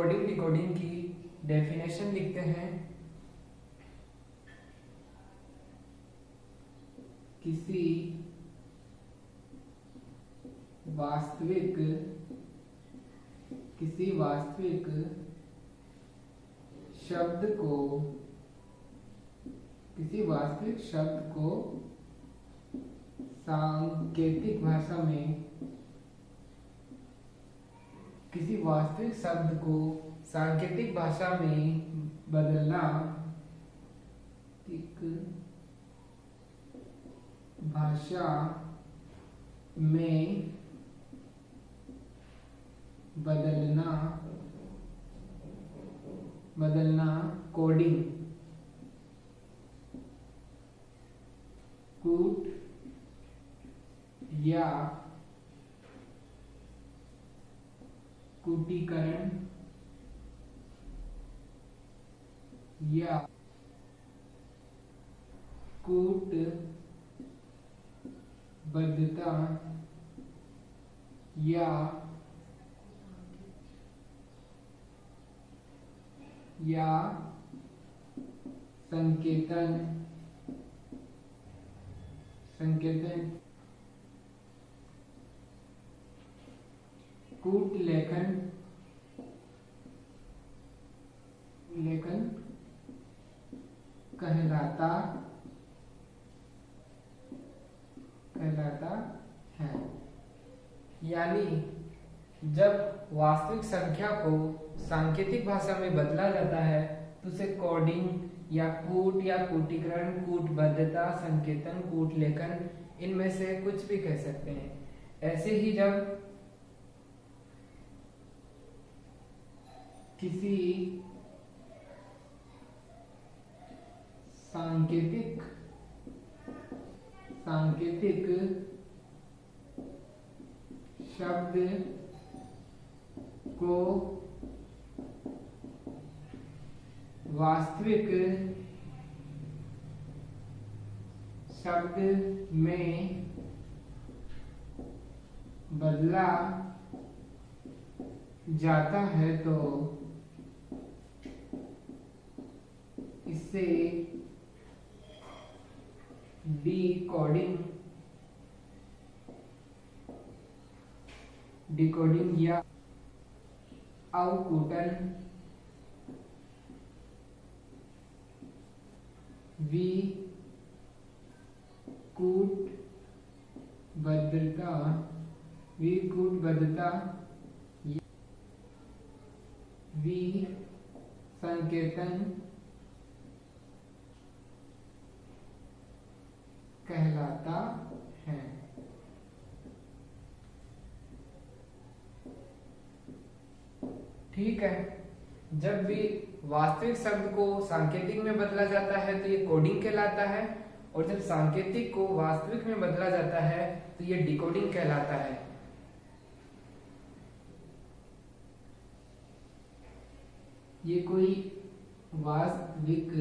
Coding decoding की definition लिखते हैं। किसी वास्तविक शब्द को सांकेतिक भाषा में बदलना एक भाषा में बदलना कोडिंग, कूट या कूटीकरण या कूटबद्धता या संकेतन कूट लेखन कहलाता है। यानी जब वास्तविक संख्या को सांकेतिक भाषा में बदला जाता है तो उसे कोडिंग या कूटीकरण, कूटबद्धता, संकेतन, कूट लेखन, इनमें से कुछ भी कह सकते हैं। ऐसे ही जब किसी सांकेतिक शब्द को वास्तविक शब्द में बदला जाता है तो इससे डिकोडिंग या अवकूटन, विकूटबद्धता, विसंकेतन कहलाता है। ठीक है, जब भी वास्तविक शब्द को सांकेतिक में बदला जाता है तो ये कोडिंग कहलाता है, और जब सांकेतिक को वास्तविक में बदला जाता है तो ये डिकोडिंग कहलाता है। ये कोई वास्तविक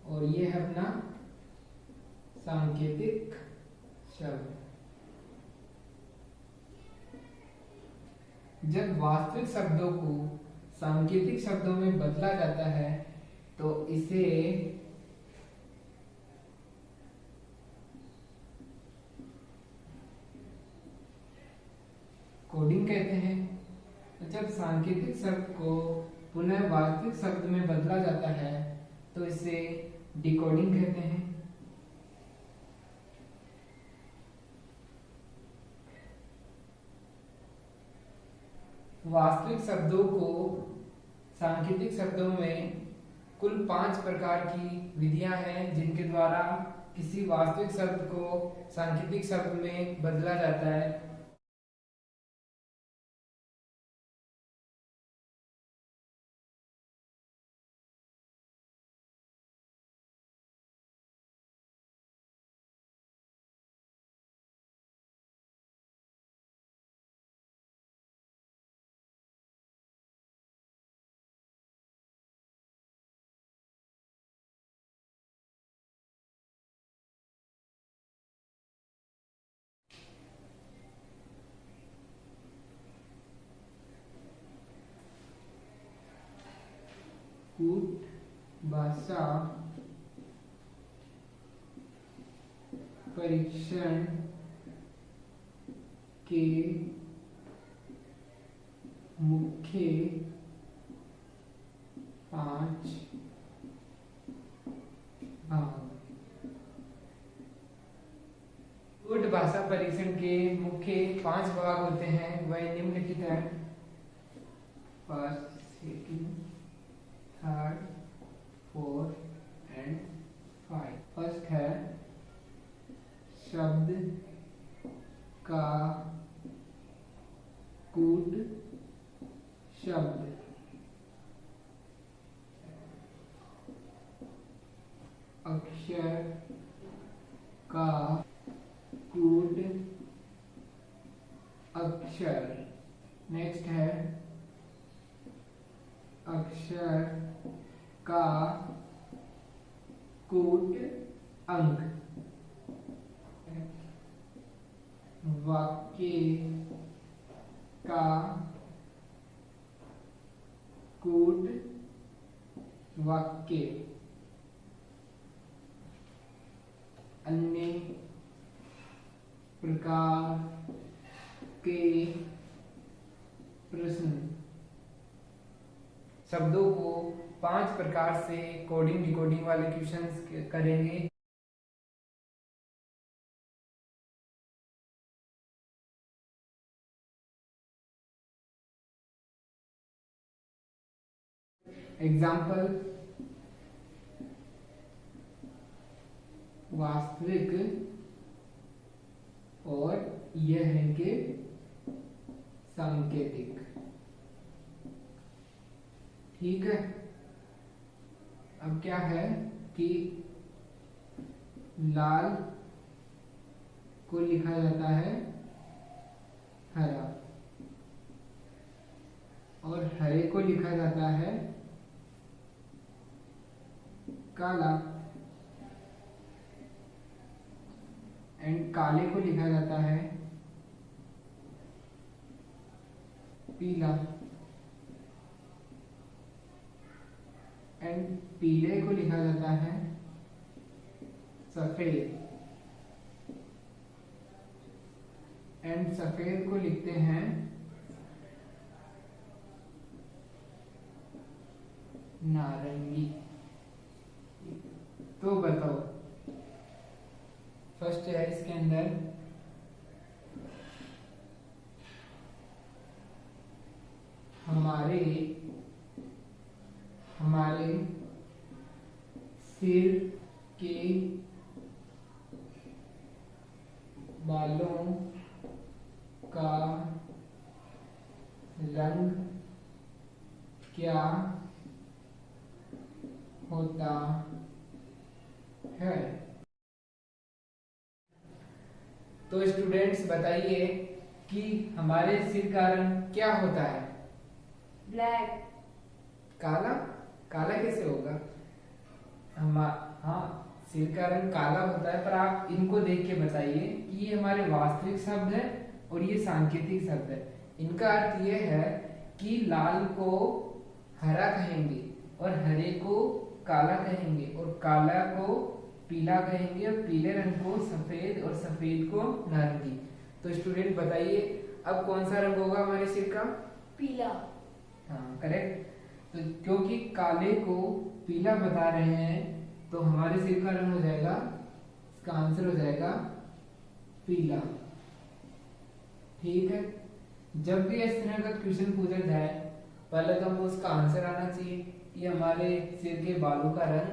और ये है अपना सांकेतिक शब्द। जब वास्तविक शब्दों को सांकेतिक शब्दों में बदला जाता है तो इसे कोडिंग कहते हैं। तो जब सांकेतिक शब्द को पुनः वास्तविक शब्द में बदला जाता है तो इसे डिकोडिंग कहते हैं। वास्तविक शब्दों को सांकेतिक शब्दों में कुल 5 प्रकार की विधियां हैं जिनके द्वारा किसी वास्तविक शब्द को सांकेतिक शब्द में बदला जाता है। भाषा परीक्षण के मुख्य 5 भाग। गुड भाषा परीक्षण के मुख्य 5 भाग होते हैं, वह निम्नलिखित है। First, second, third, fourth and 5। First है शब्द का कूट शब्द। अक्षर का कूट अक्षर। नेक्स्ट है अक्षर का कूट अंक। वाक्य का कूट वाक्य। अन्य प्रकार के प्रश्न। शब्दों को 5 प्रकार से कोडिंग डिकोडिंग वाले क्वेश्चंस करेंगे। एग्जाम्पल, वास्तविक और यह है कि सांकेतिक। ठीक है। अब क्या है कि लाल को लिखा जाता है हरा और हरे को लिखा जाता है काला एंड काले को लिखा जाता है पीला एंड पीले को लिखा जाता है सफेद एंड सफेद को लिखते हैं नारंगी। तो बताओ, फर्स्ट है इसके अंदर हमारे सिर के बालों का रंग क्या होता है। तो स्टूडेंट्स बताइए कि हमारे सिर का रंग क्या होता है? ब्लैक। काला? काला कैसे होगा? हाँ, सिर का रंग काला होता है, पर आप इनको देख के बताइए कि ये हमारे वास्तविक शब्द है और ये सांकेतिक शब्द है। इनका अर्थ ये है कि लाल को हरा कहेंगे और हरे को काला कहेंगे और काला को पीला कहेंगे और पीले रंग को सफेद और सफेद को नारंगी। तो स्टूडेंट बताइए अब कौन सा रंग होगा हमारे सिर का? पीला। हाँ, करेक्ट। तो क्योंकि काले को पीला बता रहे हैं तो हमारे सिर का रंग हो जाएगा, इसका आंसर हो जाएगा पीला। ठीक है। जब भी इस तरह का क्वेश्चन पूछा जाए पहले तो हमको उसका आंसर आना चाहिए कि हमारे सिर के बालों का रंग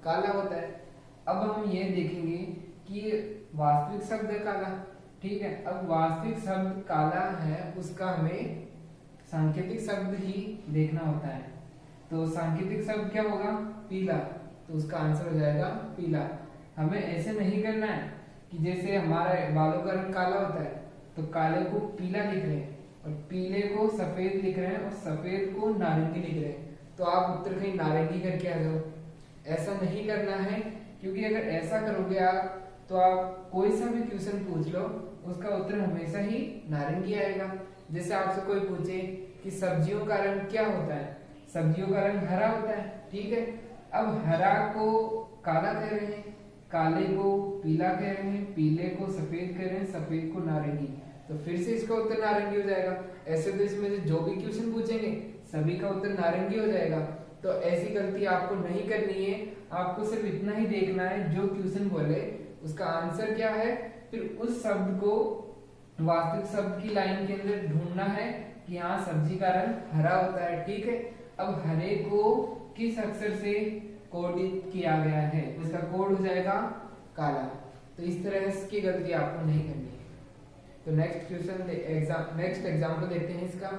काला होता है। अब हम ये देखेंगे कि वास्तविक शब्द है काला। ठीक है। अब वास्तविक शब्द काला है, उसका हमें सांकेतिक शब्द ही देखना होता है। तो सांकेतिक शब्द क्या होगा? पीला। तो उसका आंसर हो जाएगा पीला। हमें ऐसे नहीं करना है कि जैसे हमारे बालों का रंग काला होता है तो काले को पीला लिख रहे हैं और पीले को सफेद लिख रहे हैं और सफेद को नारंगी लिख रहे हैं, तो आप उत्तर कहीं नारंगी करके आ जाओ। ऐसा नहीं करना है, क्योंकि अगर ऐसा करोगे आप तो आप कोई सा भी क्वेश्चन पूछ लो उसका उत्तर हमेशा ही नारंगी आएगा। जैसे आपसे कोई पूछे कि सब्जियों का रंग क्या होता है, सब्जियों का रंग हरा होता है। ठीक है। अब हरा को काला कह रहे हैं, काले को पीला कह रहे हैं, पीले को सफेद कह रहे हैं, सफेद को नारंगी। तो फिर से इसका उत्तर नारंगी हो जाएगा। ऐसे तो इसमें से जो भी क्वेश्चन पूछेंगे सभी का उत्तर नारंगी हो जाएगा। तो ऐसी गलती आपको नहीं करनी है, आपको सिर्फ इतना ही देखना है जो क्वेश्चन बोले उसका आंसर क्या है, फिर उस शब्द को वास्तविक शब्द की लाइन के अंदर ढूंढना है कि हाँ सब्जी का रंग हरा होता है। ठीक है, अब हरे को किस अक्षर से कोडित किया गया है, इसका कोड हो जाएगा काला। तो इस तरह की गलती आपको नहीं करनी है। तो नेक्स्ट क्वेश्चन नेक्स्ट एग्जाम्पल देखते हैं इसका।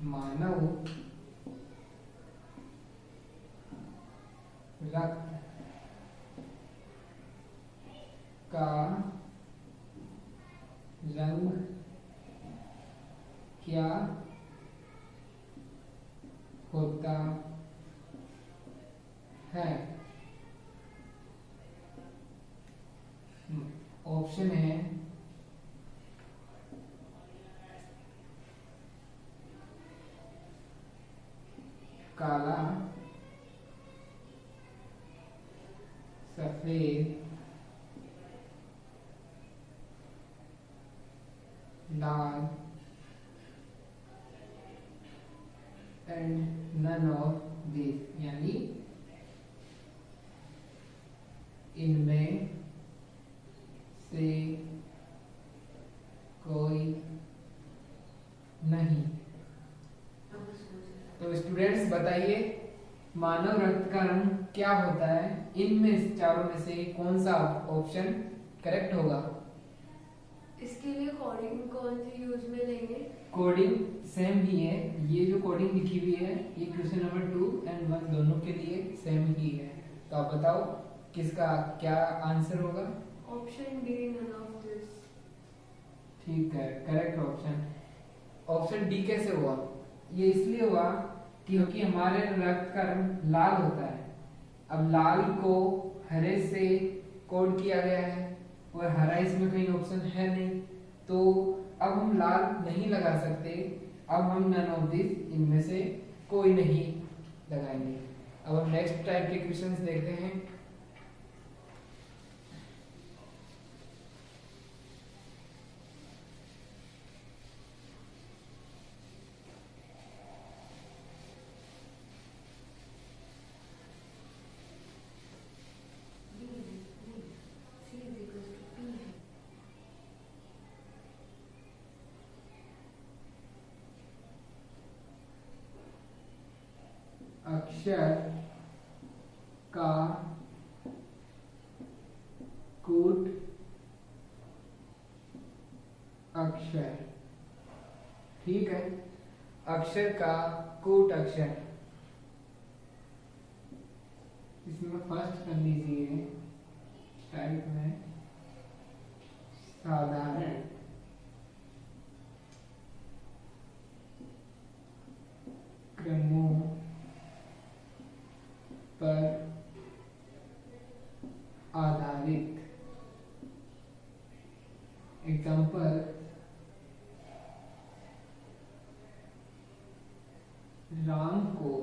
मानव रक्त का रंग क्या होता है? ऑप्शन है काला, सफेद, लाल एंड नन ऑफ दिस, यानी इनमें से कोई नहीं। तो स्टूडेंट्स बताइए मानव रक्त का रंग क्या होता है? इनमें चारों में से कौन सा ऑप्शन करेक्ट होगा? इसके लिए कोडिंग कौन सी यूज में लेंगे? कोडिंग सेम ही है, ये जो कोडिंग लिखी हुई है ये क्वेश्चन नंबर 2 एंड 1 दोनों के लिए सेम ही है। तो आप बताओ किसका क्या आंसर होगा? Option D, none of this. ठीक है, करेक्ट ऑप्शन। ऑप्शन डी कैसे हुआ? ये इसलिए हुआ क्योंकि हमारे रक्त का रंग लाल होता है। अब लाल को हरे से कोड किया गया है और हरा इसमें कहीं ऑप्शन है नहीं, तो अब हम लाल नहीं लगा सकते। अब हम नन ऑफ दिस, इनमें से कोई नहीं लगाएंगे। अब हम नेक्स्ट टाइप के क्वेश्चंस देखते हैं। अक्षर का कूट अक्षर। ठीक है, अक्षर का कूट अक्षर। इसमें फर्स्ट कर लीजिए टाइप में साधारण, क्रमों पर आधारित। एग्जाम्पल, राम को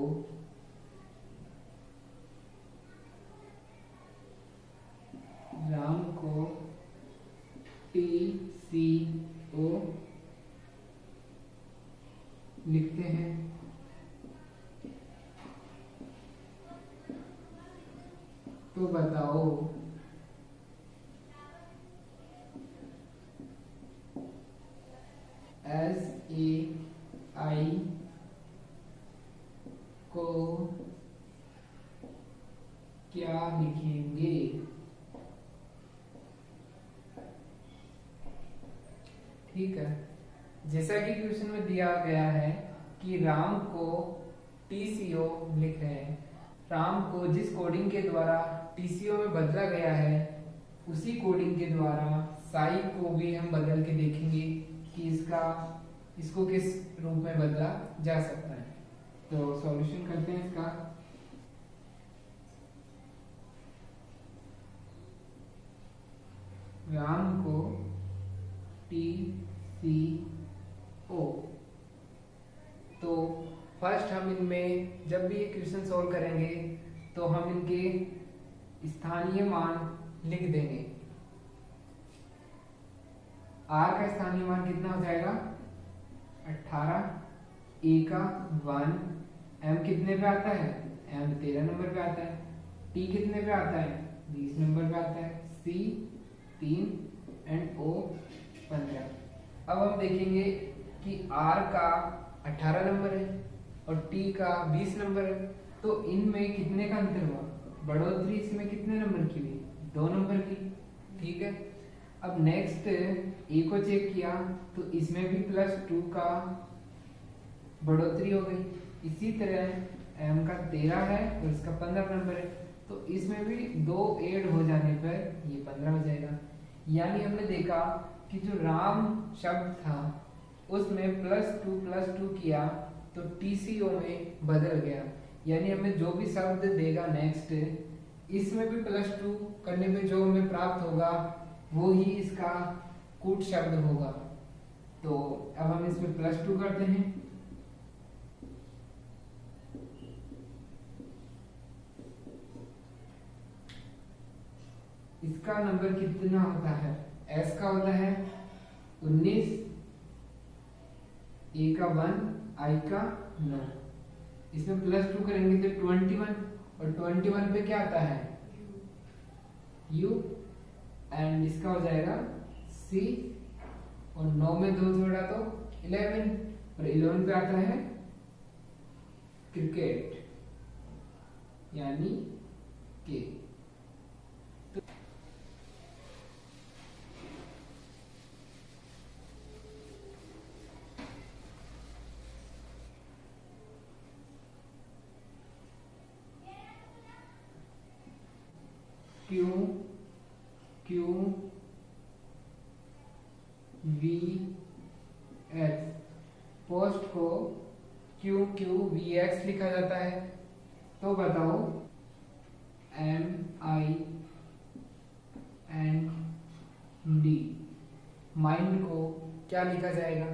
TCO लिखते हैं। तो बताओ SAI को क्या लिखेंगे? ठीक है, जैसा कि क्वेश्चन में दिया गया है कि राम को TCO लिख रहे हैं। राम को जिस कोडिंग के द्वारा TCO में बदला गया है उसी कोडिंग के द्वारा साई को भी हम बदल के देखेंगे कि इसको किस रूप में बदला जा सकता है। तो सॉल्यूशन करते हैं इसका। राम को TCO, तो फर्स्ट हम जब भी ये क्वेश्चन सॉल्व करेंगे तो हम इनके स्थानीय मान लिख देंगे। r का स्थानीय मान कितना हो जाएगा 18, a का 1, m कितने पे आता है m 13 नंबर पे आता है, t कितने पे आता है 20 नंबर पे आता है, c 3 एंड o 15। अब हम देखेंगे कि r का 18 नंबर है और t का 20 नंबर है, तो इनमें कितने का अंतर हुआ, बढ़ोतरी इसमें कितने नंबर की हुई 2 नंबर की। ठीक है, अब नेक्स्ट a को चेक किया तो इसमें भी +2 का बढ़ोतरी हो गई। इसी तरह m का 13 है और इसका 15 नंबर है, तो इसमें भी 2 ऐड हो जाने पर ये 15 हो जाएगा। यानी हमने देखा कि जो राम शब्द था उसमें +2 किया तो TCO में बदल गया, यानी हमें जो भी शब्द देगा नेक्स्ट इसमें भी +2 करने में जो हमें प्राप्त होगा वो ही इसका कूट शब्द होगा। तो अब हम इसमें +2 करते हैं, इसका नंबर कितना होता है, s का होता है 19, a का 1, i का 9, इसमें +2 करेंगे तो 21 और 21 पे क्या आता है u एंड इसका हो जाएगा c और 9 में 2 जोड़ा तो 11 और 11 पे आता है क्रिकेट यानी के। क्यू वी एक्स, पोस्ट को QQVX लिखा जाता है, तो बताओ MIND माइंड को क्या लिखा जाएगा।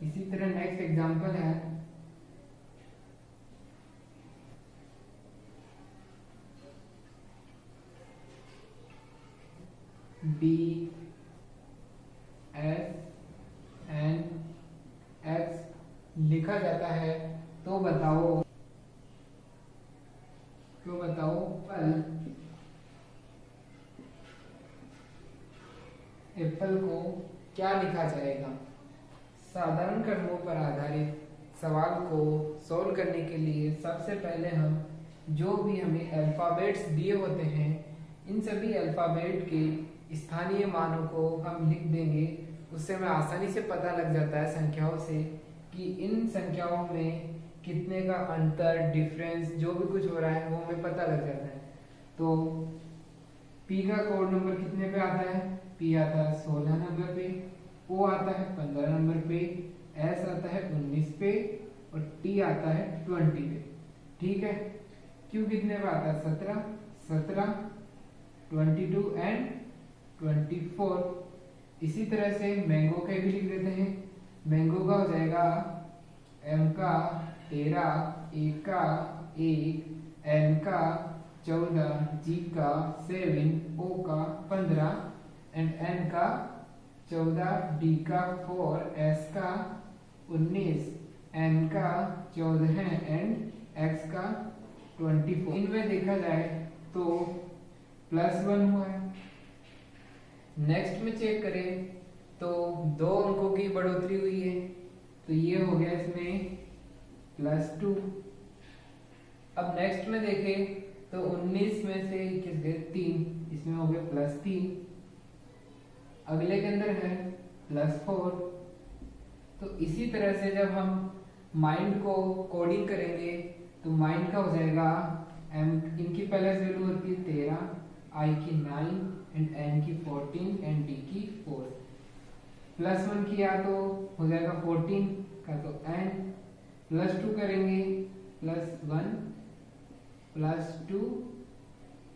इसी तरह नेक्स्ट एग्जांपल है BSNX लिखा जाता है, तो बताओ एप्पल को क्या लिखा जाएगा। साधारण क्रमों पर आधारित सवाल को सॉल्व करने के लिए सबसे पहले हम जो भी हमें अल्फाबेट्स दिए होते हैं इन सभी अल्फाबेट के स्थानीय मानों को हम लिख देंगे। उससे हमें आसानी से पता लग जाता है संख्याओं से कि इन संख्याओं में कितने का अंतर, डिफरेंस, जो भी कुछ हो रहा है वो हमें पता लग जाता है। तो P का कोड नंबर कितने पे आता है, P आता है 16 नंबर पे, O आता है 15 नंबर पे, S आता है 19 पे और T आता है 20 पे। ठीक है, Q कितने पे आता है 17, 22 एंड 24। इसी तरह से मैंगो के भी लिख देते हैं। मैंगो का हो जाएगा M का 13, A का 1, N का 14, G का 7, O का 15 एंड N का 14, D का 4, S का 19, N का 14 एंड X का 24। इनमें देखा जाए तो +1 हुआ है। नेक्स्ट में चेक करें तो 2 अंकों की बढ़ोतरी हुई है, तो ये हो गया इसमें +2। अब नेक्स्ट में देखें तो 19 में से किस गए 3, इसमें हो गया +3। अगले के अंदर है +4। तो इसी तरह से जब हम माइंड को कोडिंग करेंगे तो माइंड का हो जाएगा m, इनकी पहले वैल्यू होती है 13, i की 9 एंड n की 14 एंड d की 4। +1 किया तो हो जाएगा 14 का, तो n +2 करेंगे +1 +2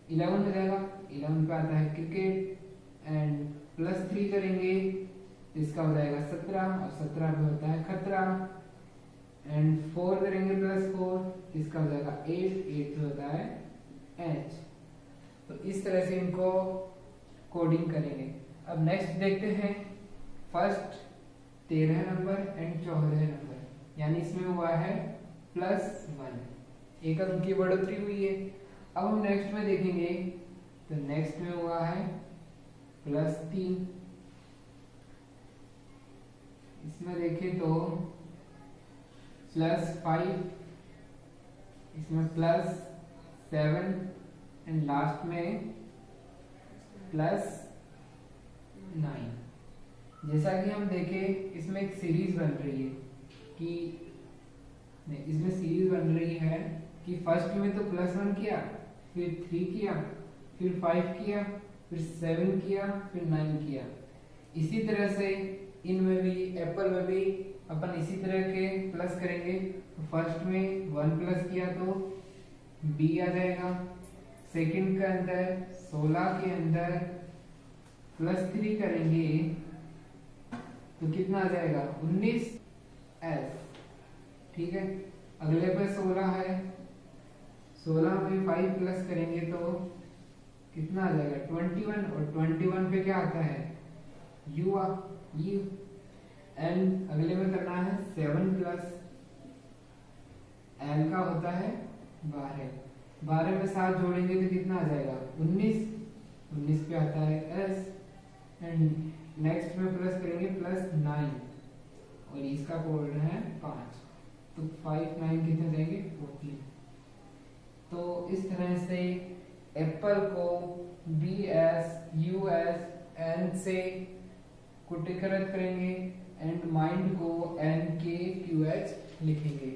11 हो जाएगा, 11 पे आता है क्रिकेट एंड +3 करेंगे इसका हो जाएगा 17 और 17 पे होता है खतरा एंड 4 करेंगे +4, इसका हो जाएगा 8, 8 होता है H। तो इस तरह से इनको कोडिंग करेंगे। अब नेक्स्ट देखते हैं फर्स्ट 13 नंबर एंड 14 नंबर, यानी इसमें हुआ है +1, एक अंक की बढ़ोतरी हुई है। अब हम नेक्स्ट में देखेंगे तो नेक्स्ट में हुआ है +3, इसमें देखें तो +5, इसमें +7 एंड लास्ट में +9। जैसा कि हम देखें इसमें एक सीरीज बन रही है कि इसमें सीरीज बन रही है कि फर्स्ट में तो +1 किया, फिर 3 किया, फिर 5 किया, फिर 7 किया, फिर 9 किया। इसी तरह से इनमें भी एप्पल में भी अपन इसी तरह के प्लस करेंगे। तो फर्स्ट में 1 प्लस किया तो B आ जाएगा, सेकंड के अंदर 16 के अंदर +3 करेंगे तो कितना आ जाएगा 19S। ठीक है, अगले पे 16 है, 16 पे 5 प्लस करेंगे तो कितना आ जाएगा 21, और 21 पे क्या आता है U एंड अगले में करना है 7 प्लस L का होता है 12, 12 में 7 जोड़ेंगे तो कितना आ जाएगा 19, 19 पे आता है S एंड नेक्स्ट में प्लस करेंगे +9 और इसका कोड है 5, तो 5 9 कितने जाएंगे 14। तो इस तरह से एप्पल को BS US N से कुटीकृत करेंगे एंड माइंड को NKQH लिखेंगे।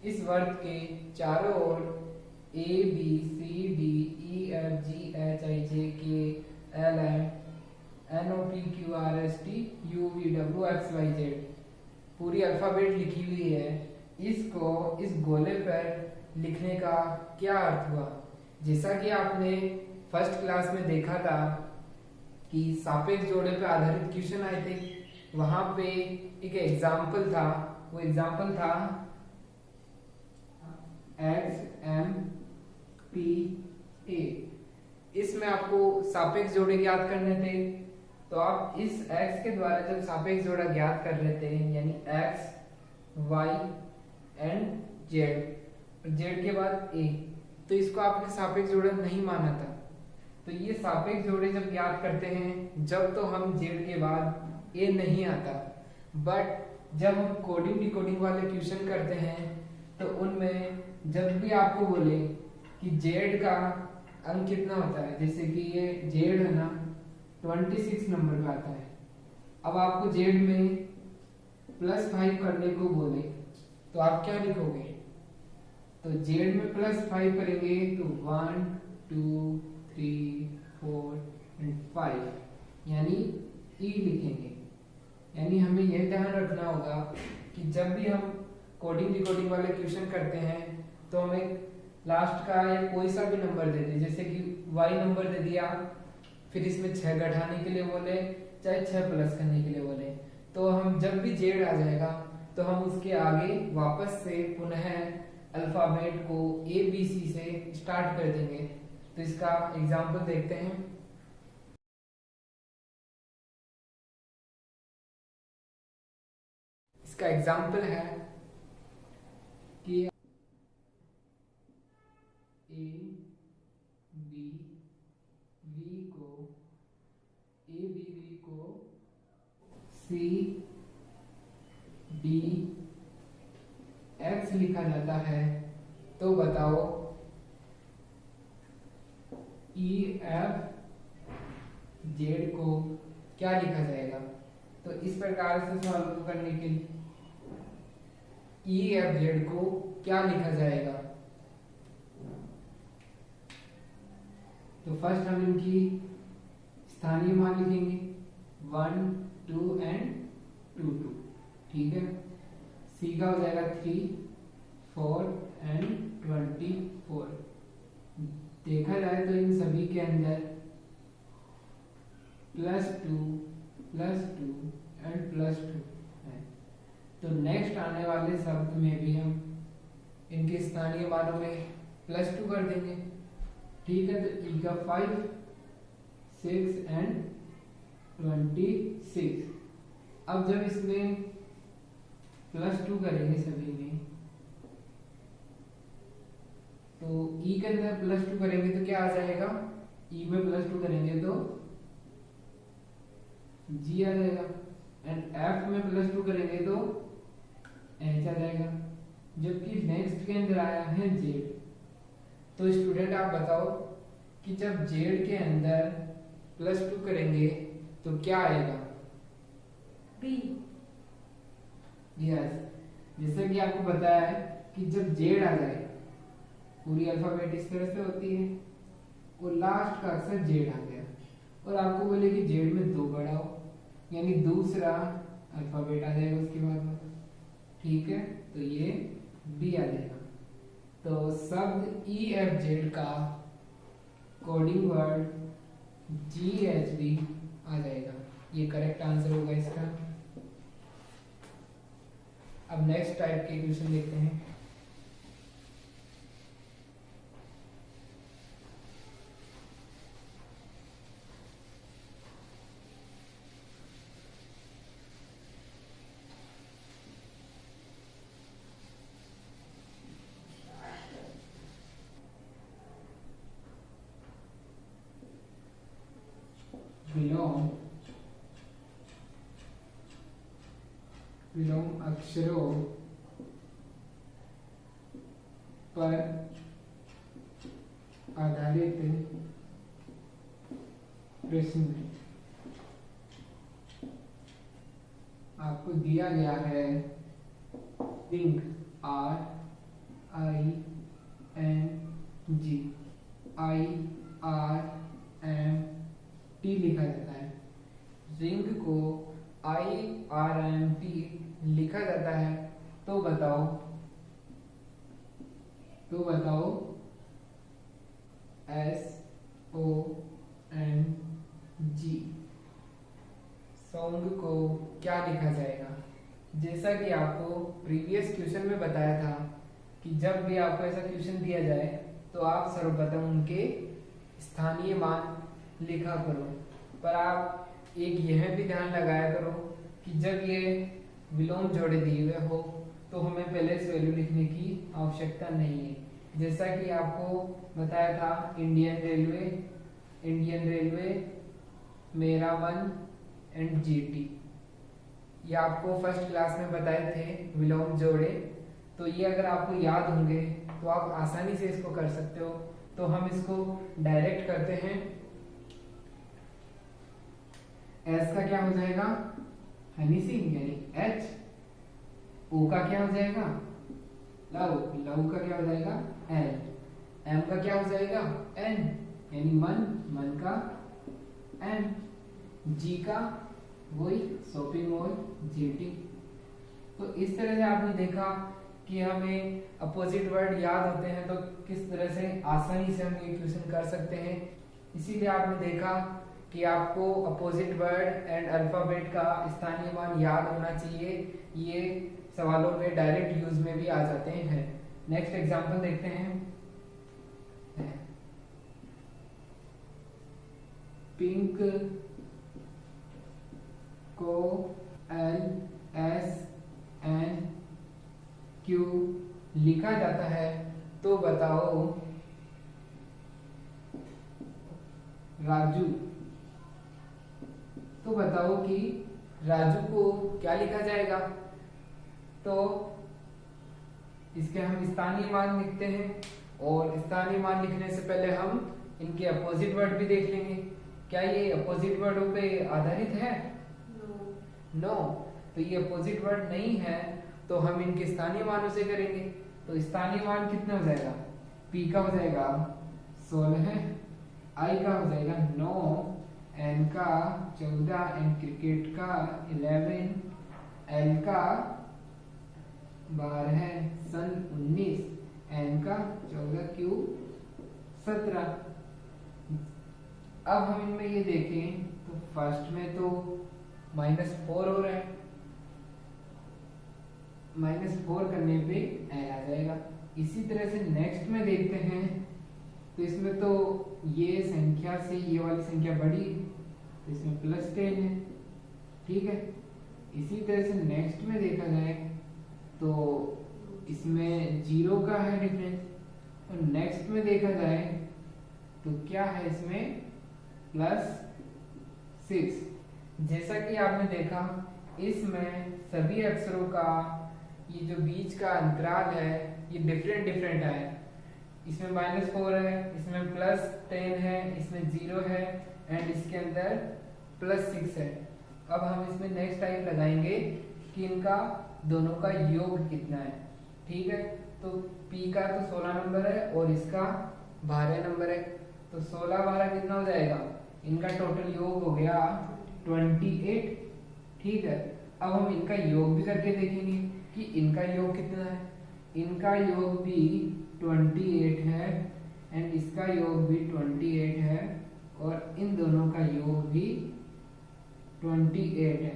इस वर्ग के चारों ओर A B C D E F G H I J K L M N O P Q R S T U V W X Y Z पूरी alphabet लिखी हुई है। इसको इस गोले पर लिखने का क्या अर्थ हुआ? जैसा कि आपने फर्स्ट क्लास में देखा था कि सापेक्ष जोड़े पे आधारित क्वेश्चन आए थे, वहां पे एक एग्जाम्पल था, वो एग्जाम्पल था XMPA। इसमें आपको सापेक्ष जोड़े ज्ञात करने थे, तो आप इस x के द्वारा जब सापेक्ष जोड़ा ज्ञात कर रहे थे, यानी x, y एंड z के बाद a, तो इसको आपने सापेक्ष जोड़ा नहीं माना था। तो ये सापेक्ष जोड़े जब ज्ञात करते हैं जब तो हम z के बाद a नहीं आता, बट जब हम कोडिंग डिकोडिंग वाले क्वेश्चन करते हैं तो उनमें जब भी आपको बोले कि z का अंक कितना होता है, जैसे कि ये z है ना 26 नंबर पे आता है, अब आपको z में +5 करने को बोले तो आप क्या लिखोगे? तो z में +5 करेंगे तो 1 2 3 4 एंड 5 यानी e लिखेंगे। यानी हमें यह ध्यान रखना होगा कि जब भी हम कोडिंग डिकोडिंग वाले क्वेश्चन करते हैं तो हमें लास्ट का या कोई सा भी नंबर दे दे, जैसे कि y नंबर दे दिया, फिर इसमें 6 घटाने के लिए बोले चाहे 6 प्लस करने के लिए बोले, तो हम जब भी z आ जाएगा तो हम उसके आगे वापस से पुनः अल्फाबेट को ABC से स्टार्ट कर देंगे। तो इसका एग्जाम्पल देखते हैं। इसका एग्जाम्पल है कि ए बी वी को सी डी एक्स लिखा जाता है, तो बताओ ई एफ जेड को क्या लिखा जाएगा। तो इस प्रकार से सॉल्व करने के लिए ई एफ जेड को क्या लिखा जाएगा। तो फर्स्ट हम इनकी स्थानीय मान लिखेंगे 1 2 एंड 2 2, ठीक है। सी का हो जाएगा 3 4 एंड 24। देखा जाए तो इन सभी के अंदर +2 एंड +2 है। तो नेक्स्ट आने वाले शब्द में भी हम इनके स्थानीय मानों में +2 कर देंगे, ठीक है। तो ई का 5 6 एंड 26। अब जब इसमें +2 करेंगे सभी में, तो ई के अंदर +2 करेंगे तो क्या आ जाएगा, ई में +2 करेंगे तो जी आ जाएगा, एंड एफ में +2 करेंगे तो एच आ जाएगा। जबकि नेक्स्ट के अंदर आया है जेड। तो स्टूडेंट आप बताओ कि जब जेड के अंदर +2 करेंगे तो क्या आएगा, बी। यस, जैसे कि आपको बताया है कि जब जेड आ जाए, पूरी अल्फाबेट इस तरह से होती है और लास्ट का अक्षर जेड आ गया, और आपको बोले कि जेड में 2 बढ़ाओ, यानी दूसरा अल्फाबेट आ जाएगा उसके बाद में, ठीक है। तो ये बी आ जाएगा। तो शब्द ई एफ जेड का coding word G H B आ जाएगा। ये करेक्ट आंसर होगा इसका। अब नेक्स्ट टाइप के क्वेश्चन देखते हैं। विलोम अक्षरों पर आधारित प्रश्न आपको दिया गया है। रिंग RING IRMT लिखा जाता है। रिंग को IRMT लिखा जाता है, तो बताओ SONG सॉन्ग को क्या लिखा जाएगा। जैसा कि आपको प्रीवियस क्वेश्चन में बताया था कि जब भी आपको ऐसा क्वेश्चन दिया जाए तो आप सर्वप्रथम उनके स्थानीय मान लिखा करो, पर आप एक यह भी ध्यान लगाया करो कि जब ये विलोम जोड़े दिए हुए हो तो हमें पहले से वैल्यू लिखने की आवश्यकता नहीं है। जैसा कि आपको बताया था इंडियन रेलवे, मेरा मन एंड GT, ये आपको फर्स्ट क्लास में बताए थे विलोम जोड़े। तो ये अगर आपको याद होंगे तो आप आसानी से इसको कर सकते हो। तो हम इसको डायरेक्ट करते हैं। एस का क्या हो जाएगा, हनी सिंह यानी H। O का क्या हो जाएगा, लव का क्या हो जाएगा L। M का क्या हो जाएगा N यानी मन का M। G का वही शॉपिंग मॉल GT। तो इस तरह से आपने देखा कि हमें अपोजिट वर्ड याद होते हैं तो किस तरह से आसानी से हम ये क्वेश्चन कर सकते हैं। इसीलिए आपने देखा कि आपको अपोजिट वर्ड एंड अल्फाबेट का स्थानीय मान याद होना चाहिए। ये सवालों में डायरेक्ट यूज में भी आ जाते हैं। नेक्स्ट एग्जांपल देखते हैं। पिंक को LSM एन क्यू लिखा जाता है, तो बताओ राजू, तो बताओ कि राजू को क्या लिखा जाएगा। तो इसके हम स्थानीय मान लिखते हैं, और स्थानीय मान लिखने से पहले हम इनके अपोजिट वर्ड भी देख लेंगे। क्या ये अपोजिट वर्डों पे आधारित है? नो। तो ये अपोजिट वर्ड नहीं है, तो हम इनके स्थानीय मानों से करेंगे। तो स्थानीय मान कितना हो जाएगा? पी का हो जाएगा 16, आई का हो जाएगा 9, एन का 14, एन क्रिकेट का 11, एल का 12, सन 19, एन का 14, क्यू 17। अब हम इनमें ये देखें तो फर्स्ट में तो -4 हो रहा है, -4 करने पे एन आ जाएगा। इसी तरह से नेक्स्ट में देखते हैं, तो इसमें तो ये संख्या से ये वाली संख्या बड़ी, तो इसमें +10 है, ठीक है। इसी तरह से नेक्स्ट में देखा जाए तो इसमें 0 का है डिफरेंस, और नेक्स्ट में देखा जाए तो क्या है इसमें +6। जैसा कि आपने देखा, इसमें सभी अक्षरों का ये जो बीच का अंतराल है ये डिफरेंट है। इसमें -4 है, इसमें +10 है, इसमें 0 है, एंड इसके अंदर +6 है। अब हम इसमें नेक्स्ट टाइप लगाएंगे कि इनका दोनों का योग कितना है, ठीक है। तो P का तो 16 नंबर है और इसका 12 नंबर है, तो 16 12 कितना हो जाएगा? इनका टोटल योग हो गया 28, ठीक है। अब हम इनका योग भी करके देखेंगे कि इनका योग कितना है। इनका योग भी 28 है, एंड इसका योग भी 28 है, और इन दोनों का योग भी 28 है।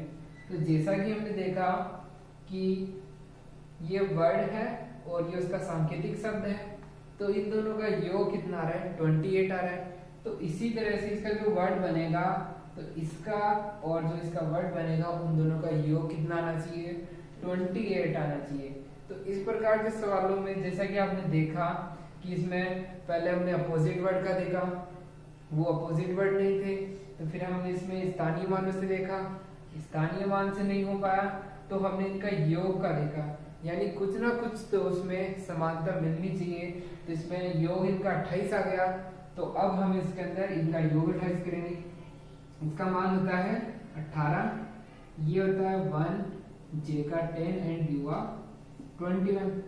तो जैसा कि हमने देखा कि ये वर्ड है और ये उसका सांकेतिक शब्द है, तो इन दोनों का योग कितना आ रहा है? 28 आ रहा है। तो इसी तरह से इसका जो वर्ड बनेगा, तो इसका और जो इसका वर्ड बनेगा, उन दोनों का योग कितना आना चाहिए? 28 आना चाहिए। तो इस प्रकार के सवालों में जैसा कि आपने देखा कि इसमें पहले हमने अपोजिट वर्ड का देखा, वो अपोजिट वर्ड नहीं थे, तो फिर हमने इसमें स्थानीय मानों से देखा, स्थानीय मान से नहीं हो पाया तो हमने इनका योग का देखा, यानी कुछ ना कुछ तो उसमें समानता मिलनी चाहिए। तो इसमें योग इनका 28 आ गया, तो अब हम इसके अंदर इनका योग 28 करेंगे। इसका मान होता है 18, ये होता है 1, जे का 10 एंड यू का 21।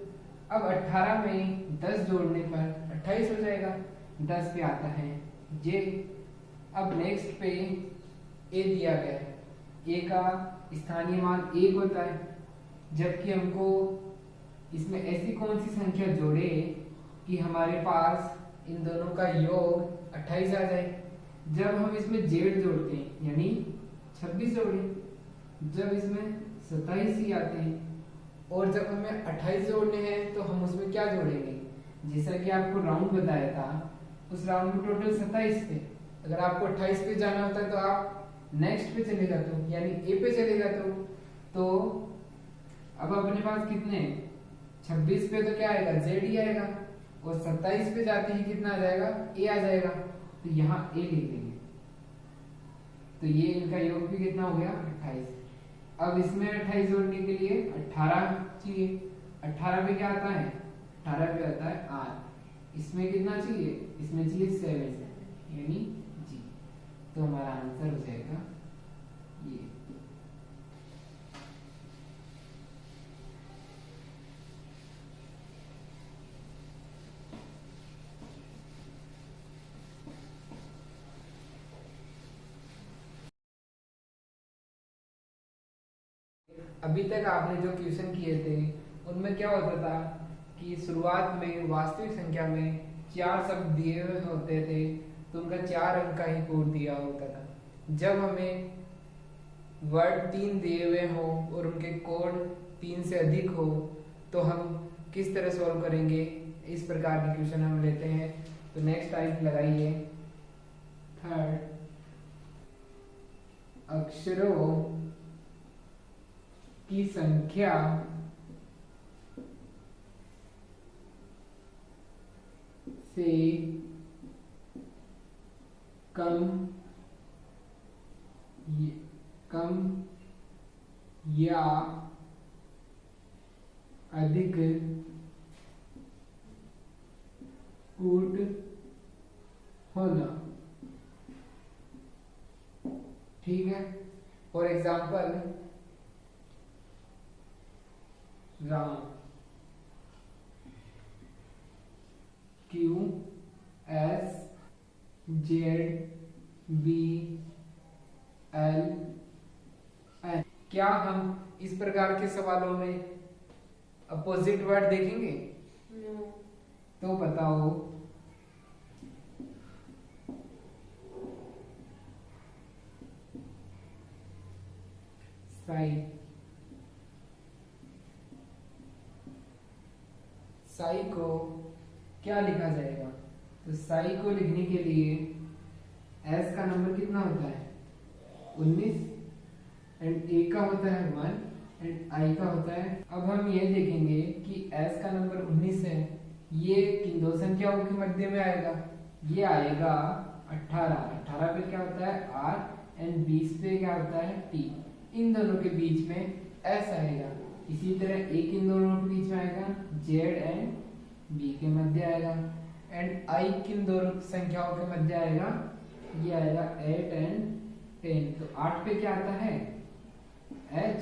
अब 18 में 10 जोड़ने पर 28 हो जाएगा, 10 पे आता है जे। अब नेक्स्ट पे ए दिया गया है, ए का स्थानीय मान 1 होता है, जबकि हमको इसमें ऐसी कौन सी संख्या जोड़े कि हमारे पास इन दोनों का योग 28 आ जाए। जब हम इसमें जेड जोड़ते हैं यानी 26 जोड़े, जब इसमें 27 ही आते हैं, और जब हमें 28 जोड़ने हैं तो हम उसमें क्या जोड़ेंगे? जैसा कि आपको राउंड बताया था, उस राउंड में टोटल 27 थे। अगर आपको 28 पे जाना होता है तो आप नेक्स्ट पे चले जाते हो, यानी ए पे चले जाते हो। तो अब अपने पास कितने? 26 पे तो क्या आएगा? जेड ही आएगा, और 27 पे जाते ही कितना आ जाएगा? ए आ जाएगा। तो यहाँ ए लिख देंगे, तो ये इनका योग भी कितना हो गया? 28। अब इसमें 28 जोड़ने के लिए 18 चाहिए। 18 पे क्या आता है? 18 पे आता है आर। इसमें कितना चाहिए? इसमें चाहिए 7 यानी जी। तो हमारा आंसर हो जाएगा ये। अभी तक आपने जो क्वेश्चन किए थे उनमें क्या होता था कि शुरुआत में वास्तविक संख्या में 4 शब्द दिए हुए होते थे, तो उनका 4 अंक का ही कोड दिया होता था। जब हमें वर्ड 3 दिए हुए हो और उनके कोड 3 से अधिक हो, तो हम किस तरह सॉल्व करेंगे? इस प्रकार के क्वेश्चन हम लेते हैं। तो नेक्स्ट टाइप लगाइए, थर्ड, अक्षरों की संख्या से कम या अधिक कूट होना। ठीक है, for example Ram Q S Z B L N। क्या हम इस प्रकार के सवालों में अपोजिट वर्ड देखेंगे? नो। तो बताओ। साई को क्या लिखा जाएगा? तो साई को लिखने के लिए एस का नंबर कितना होता है? 19 एंड ए का होता है 1 एंड आई का होता है। अब हम ये देखेंगे कि एस का नंबर 19 है, ये किन दो संख्याओं के मध्य में आएगा? ये आएगा 18 पे क्या होता है आर एंड 20 पे क्या होता है टी। इन दोनों के बीच में एस आएगा। इसी तरह एक इन दोनों के बीच में आएगा जेड एंड बी के मध्य आएगा एंड आई किन दोनों संख्याओं के मध्य आएगा? ये आएगा 8 एंड 10। तो 8 पे क्या आता है एच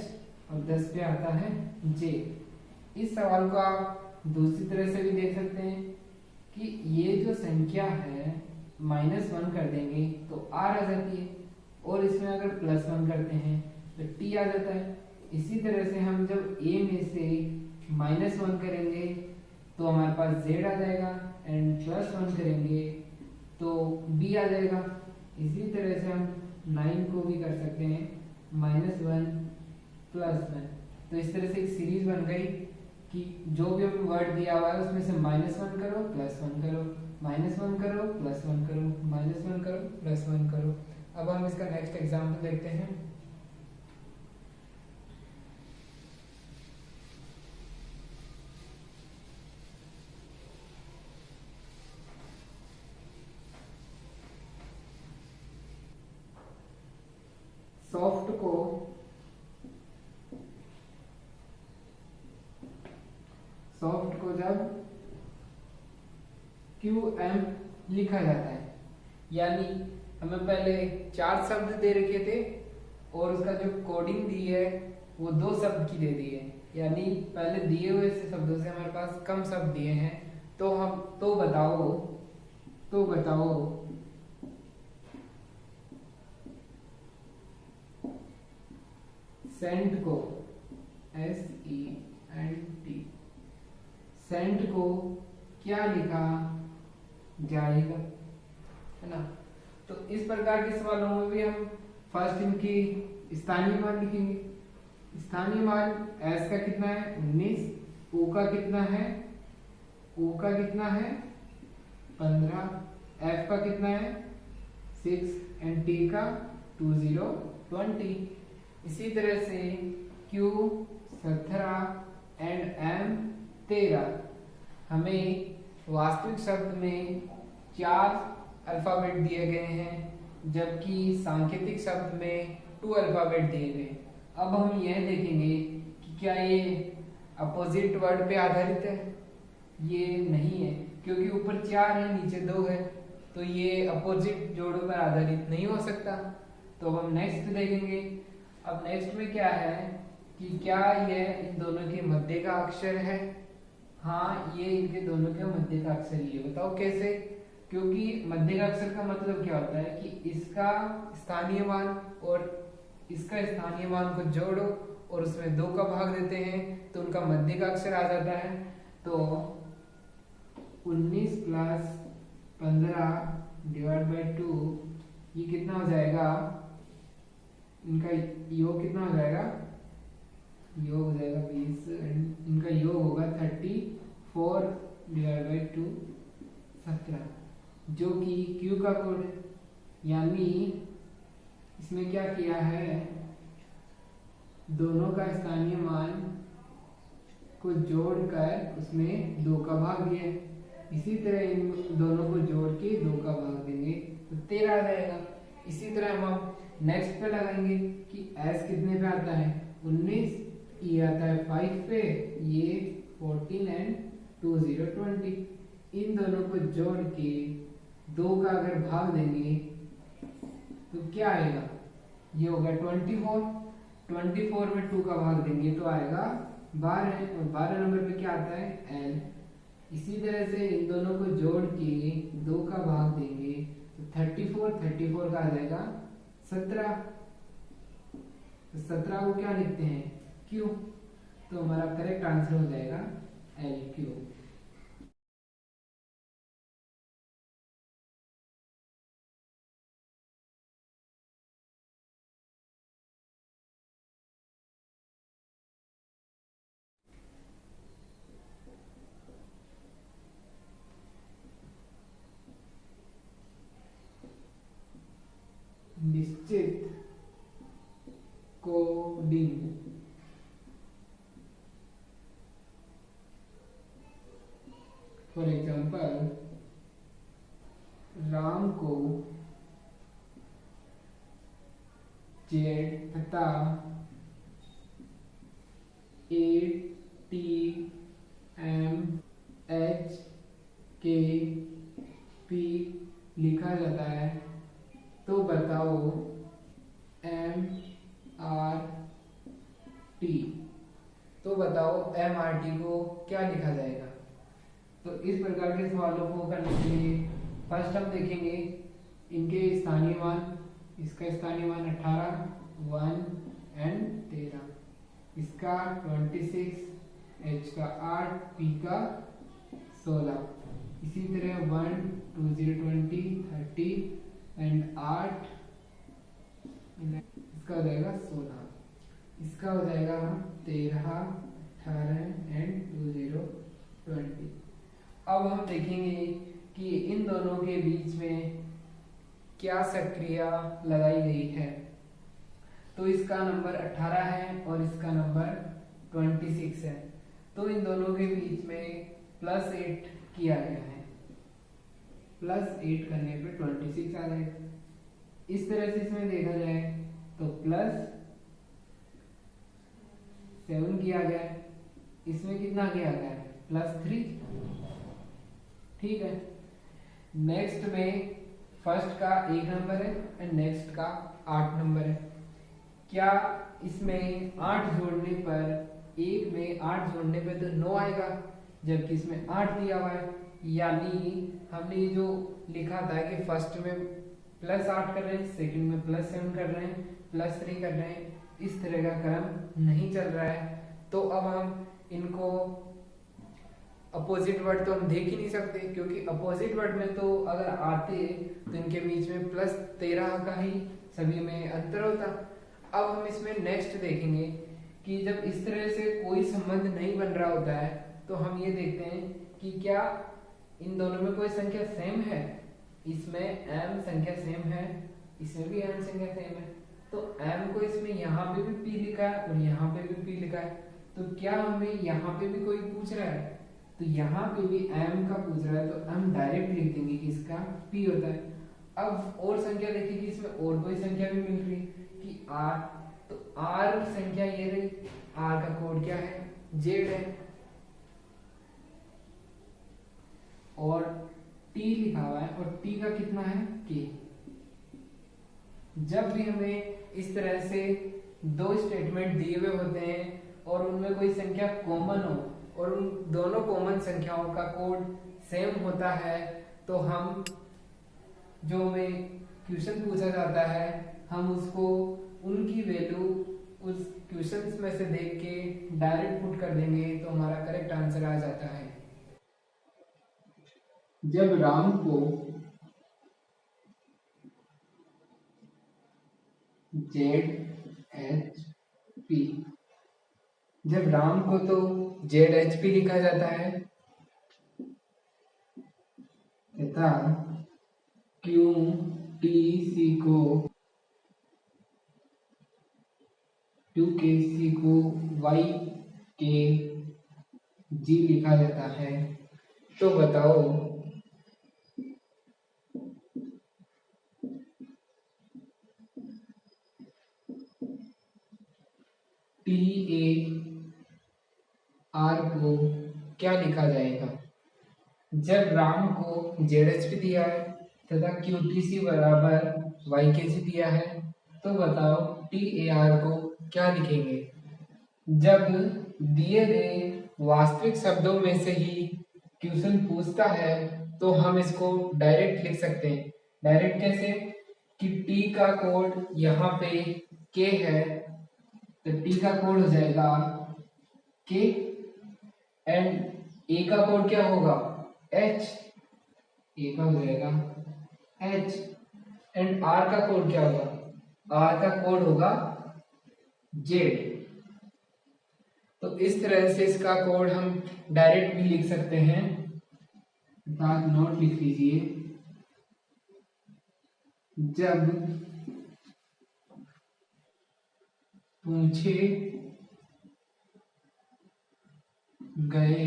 और 10 पे आता है जे। इस सवाल को आप दूसरी तरह से भी देख सकते हैं कि ये जो संख्या है -1 कर देंगे तो आर आ जाती है और इसमें अगर +1 करते हैं तो टी आ जाता है। इसी तरह से हम जब a में से -1 करेंगे तो हमारे पास z आ जाएगा एंड +1 करेंगे तो b आ जाएगा। इसी तरह से हम 9 को भी कर सकते हैं -1 +1। तो इस तरह से एक सीरीज बन गई कि जो भी हमें वर्ड दिया हुआ है उसमें से -1 करो +1 करो, -1 करो +1 करो, -1 करो +1 करो। अब हम इसका नेक्स्ट एग्जाम्पल देखते हैं। सॉफ्ट को जब QM लिखा जाता है, यानी हमें पहले 4 शब्द दे रखे थे और उसका जो कोडिंग दी है वो 2 शब्द की दे दी है, यानी पहले दिए हुए से शब्दों से हमारे पास कम शब्द दिए हैं। तो हम तो बताओ सेंट को SENT सेंट को क्या लिखा जाएगा, है ना? तो इस प्रकार के सवालों में भी हम फर्स्ट इनकी स्थानीय मान लिखेंगे। स्थानीय मान S का कितना है 19, O का कितना है 15, F का कितना है 6 एंड T का 20। इसी तरह से Q 17 एंड M 13। हमें वास्तविक शब्द में 4 अल्फाबेट दिए गए हैं जबकि सांकेतिक शब्द में 2 अल्फाबेट दिए गए। अब हम यह देखेंगे कि क्या ये अपोजिट वर्ड पे आधारित है। ये नहीं है क्योंकि ऊपर 4 है नीचे 2 है, तो ये अपोजिट जोड़ों पर आधारित नहीं हो सकता। तो अब हम नेक्स्ट देखेंगे। अब नेक्स्ट में क्या है कि क्या यह इन दोनों के मध्य का अक्षर है? हाँ, ये इनके दोनों के मध्य का अक्षर ही है। बताओ कैसे? क्योंकि मध्य का अक्षर का मतलब क्या होता है कि इसका स्थानीय मान और इसका स्थानीय मान को जोड़ो और उसमें 2 का भाग देते हैं तो उनका मध्य का अक्षर आ जाता है। तो 19 + 15 / 2 ये कितना हो जाएगा? इनका योग कितना हो जाएगा? योग हो जाएगा 20 एंड इनका योग होगा 34 / 2 17, जो कि Q का कोड है। यानी इसमें क्या किया है, दोनों का स्थानीय मान को जोड़कर उसमें 2 का भाग दिया है। इसी तरह इन दोनों को जोड़ के 2 का भाग देंगे तो 13 आ जाएगा। इसी तरह हम नेक्स्ट पे लगाएंगे कि s कितने पे आता है 19, ये आता है 5 पे, ये 14 एंड 2 0 20। इन दोनों को जोड़ के 2 का अगर भाग देंगे तो क्या आएगा, ये होगा 24 में 2 का भाग देंगे तो आएगा 12, और 12 नंबर पे क्या आता है l। इसी तरह से इन दोनों को जोड़ के 2 का भाग देंगे तो 34 का आ जाएगा 17। तो 17 को क्या लिखते हैं Q, तो हमारा करेक्ट आंसर हो जाएगा LQ। निश्चित कोडिंग। फॉर एग्जाम्पल, राम को जेड तथा ATMHKP लिखा जाता है, तो बताओ MRT, तो बताओ MRT को क्या लिखा जाएगा। तो इस प्रकार के सवालों को करने के लिए फर्स्ट हम देखेंगे इनके स्थानीय मान। इसका स्थानीय मान 18, 1 एंड 13, इसका 26, H का 8, P का 16। इसी तरह 1 2 0 20 30 एंड 8, इसका हो जाएगा 16, इसका हो जाएगा 13 18 एंड 2 0 20। अब हम देखेंगे कि इन दोनों के बीच में क्या सक्रिया लगाई गई है। तो इसका नंबर 18 है और इसका नंबर 26 है, तो इन दोनों के बीच में +8 किया गया है। +8 करने पे 26 आ जाएगा। इस तरह से इसमें देखा जाए तो +7 किया गया है, इसमें कितना किया गया है +3। ठीक है, नेक्स्ट में फर्स्ट का 1 नंबर है एंड नेक्स्ट का 8 नंबर है। क्या इसमें 8 जोड़ने पर, एक में 8 जोड़ने पे तो 9 आएगा, जबकि इसमें 8 दिया हुआ है। यानी हमने जो लिखा था कि फर्स्ट में +8 कर रहे हैं, सेकंड में +7 कर रहे हैं, +3 कर रहे हैं, इस तरह का क्रम नहीं चल रहा है। तो अब हम इनको अपोजिट वर्ड तो हम देख ही नहीं सकते, क्योंकि अपोजिट वर्ड में तो अगर आते तो इनके बीच में +13 का ही सभी में अंतर होता। अब हम इसमें नेक्स्ट देखेंगे कि जब इस तरह से कोई संबंध नहीं बन रहा होता है तो हम ये देखते हैं कि क्या इन दोनों में कोई संख्या सेम है। इसमें m संख्या सेम है, इसमें भी m संख्या सेम है, तो m को इसमें यहाँ पे भी p लिखा है और यहाँ पे भी p लिखा है, तो क्या हमें यहाँ पे भी कोई पूछ रहा है, तो यहाँ पे भी m का पूछ रहा है, तो हम डायरेक्ट लिख देंगे कि इसका p होता है। अब और संख्या देखिए कि इसमें और कोई संख्या भी मिल रही है कि r, तो r संख्या ये रही, r का कोड क्या है z है, और t लिखा हुआ है और t का कितना है k। जब भी हमें इस तरह से दो स्टेटमेंट दिए हुए होते हैं और उनमें कोई संख्या कॉमन हो और उन दोनों कॉमन संख्याओं का कोड सेम होता है, तो हम जो हमें क्वेश्चन पूछा जाता है हम उसको उनकी वैल्यू उस क्वेश्चन में से देख के डायरेक्ट पुट कर देंगे, तो हमारा करेक्ट आंसर आ जाता है। जब राम को ZHP, जब राम को तो ZHP लिखा जाता है तथा QTC को YKG लिखा जाता है, तो बताओ TAR को क्या लिखा जाएगा? जब राम को जेएचपी दिया है तथा QTC बराबर YKG दिया है, तो बताओ TAR को क्या लिखेंगे? जब दिए गए वास्तविक शब्दों में से ही क्वेश्चन पूछता है तो हम इसको डायरेक्ट लिख सकते हैं। डायरेक्ट कैसे? कि टी का कोड यहाँ पे के है, तो टी का कोड हो जाएगा के, एंड ए का कोड क्या होगा? एच, ए का हो जाएगा एच, एंड आर का कोड क्या होगा? आर का कोड होगा जेड। तो इस तरह से इसका कोड हम डायरेक्ट भी लिख सकते हैं। नोट लिख लीजिए, जब पूछे गए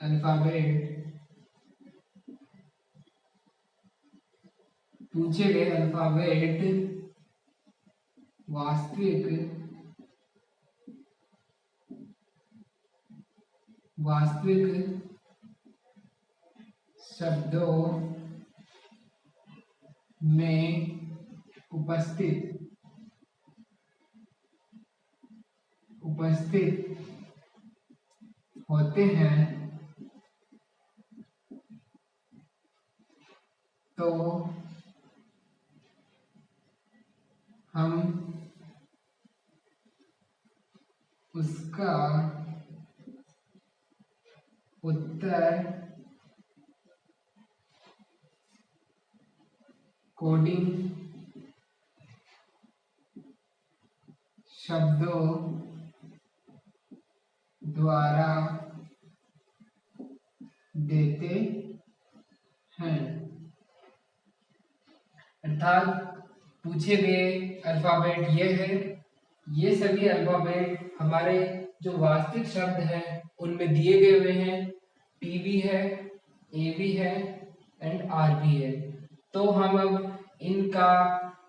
अल्फाबेट वास्तविक शब्दों में उपस्थित होते हैं तो हम उसका उत्तर कोडिंग शब्दों द्वारा देते हैं। अर्थात पूछे गए अल्फाबेट ये है, ये सभी अल्फाबेट हमारे जो वास्तविक शब्द हैं उनमें दिए गए हुए हैं। टी भी है, ए भी है एंड आर भी है। तो हम अब इनका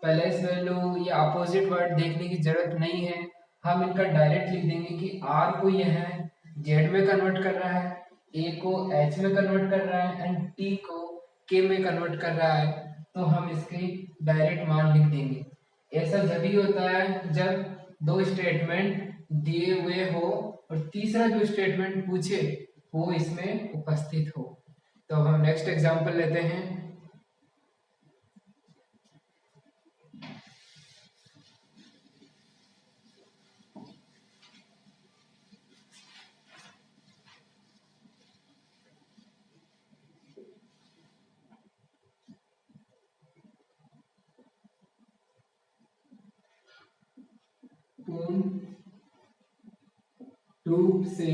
प्लेस वैल्यू या अपोजिट वर्ड देखने की जरूरत नहीं है, हम इनका डायरेक्ट लिख देंगे कि आर को यह जेड में कन्वर्ट कर रहा है, ए को एच में कन्वर्ट कर रहा है एंड टी को के में कन्वर्ट कर रहा है। तो हम इसके डायरेक्ट मान लिख देंगे। ऐसा जभी होता है जब दो स्टेटमेंट दिए हुए हो और तीसरा जो स्टेटमेंट पूछे वो इसमें उपस्थित हो। तो हम नेक्स्ट एग्जांपल लेते हैं। पूर्ण रूप से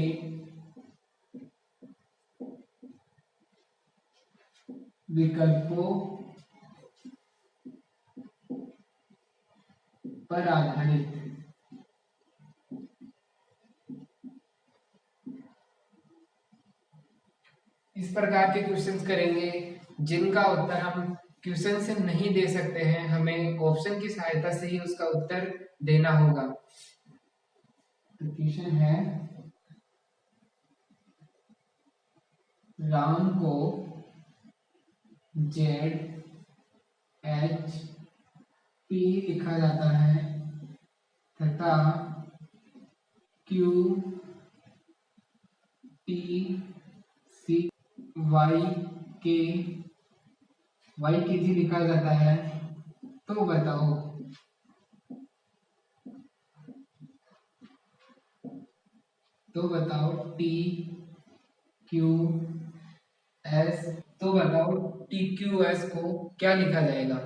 विकल्पों पर आधारित इस प्रकार के क्वेश्चंस करेंगे जिनका उत्तर हम क्वेश्चन से नहीं दे सकते हैं, हमें ऑप्शन की सहायता से ही उसका उत्तर देना होगा। तो क्वेश्चन है, राम को जेड एच पी लिखा जाता है तथा क्यू टी सी वाई के जी लिखा जाता है। तो बताओ टी क्यू एस, तो बताओ टी क्यू एस को क्या लिखा जाएगा?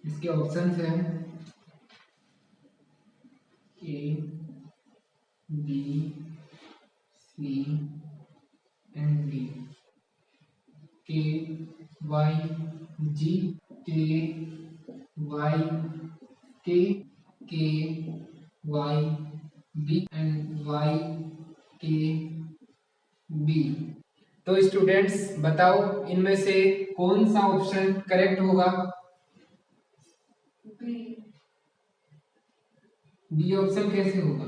इसके ऑप्शंस हैं A B C and D. K Y G, K Y K Y B and Y K B. तो स्टूडेंट्स बताओ इनमें से कौन सा ऑप्शन करेक्ट होगा? बी। बी ऑप्शन कैसे होगा?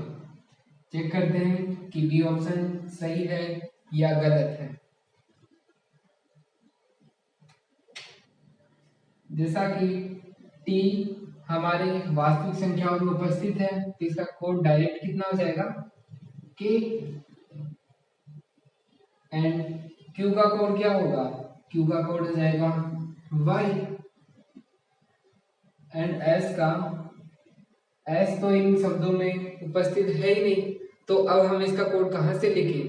चेक करते हैं कि बी ऑप्शन सही है या गलत है। जैसा कि टी हमारे वास्तविक संख्याओं में उपस्थित है तो इसका कोड डायरेक्ट कितना हो जाएगा? के। एंड क्यू का कोड क्या होगा? क्यू का कोड हो जाएगा वाई। एंड एस तो इन शब्दों में उपस्थित है ही नहीं, तो अब हम इसका कोड कहाँ से लिखें?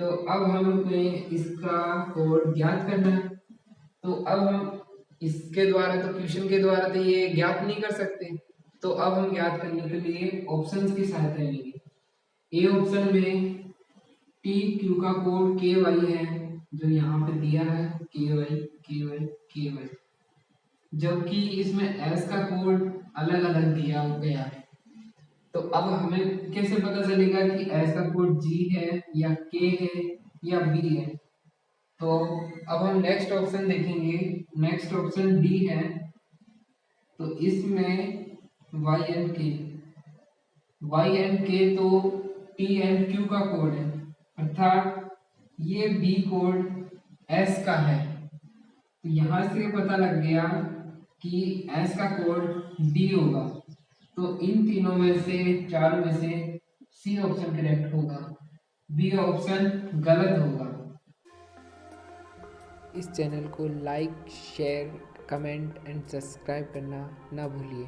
तो अब हमें इसका कोड ज्ञात करना है। तो अब हम इसके द्वारा तो क्वेश्चन के द्वारा तो ये ज्ञात नहीं कर सकते, तो अब हम ज्ञात करने के लिए ऑप्शंस की सहायता लेंगे। ए ऑप्शन में टी क्यू का कोड के वाई है जो यहाँ पे दिया है, के Y K Y K Y, जबकि इसमें एस का कोड अलग अलग दिया गया है। तो अब हमें कैसे पता चलेगा कि एस का कोड जी है या के है या बी है? तो अब हम नेक्स्ट ऑप्शन देखेंगे। नेक्स्ट ऑप्शन डी है, तो इसमें वाई एंड के तो टी एंड क्यू का कोड है, अर्थात ये बी कोड एस का है। तो यहां से पता लग गया कि एस का कोड डी होगा। तो इन तीनों में से, चारों में से सी ऑप्शन करेक्ट होगा, बी ऑप्शन गलत होगा। इस चैनल को like, share, comment and subscribe करना ना भूलिए।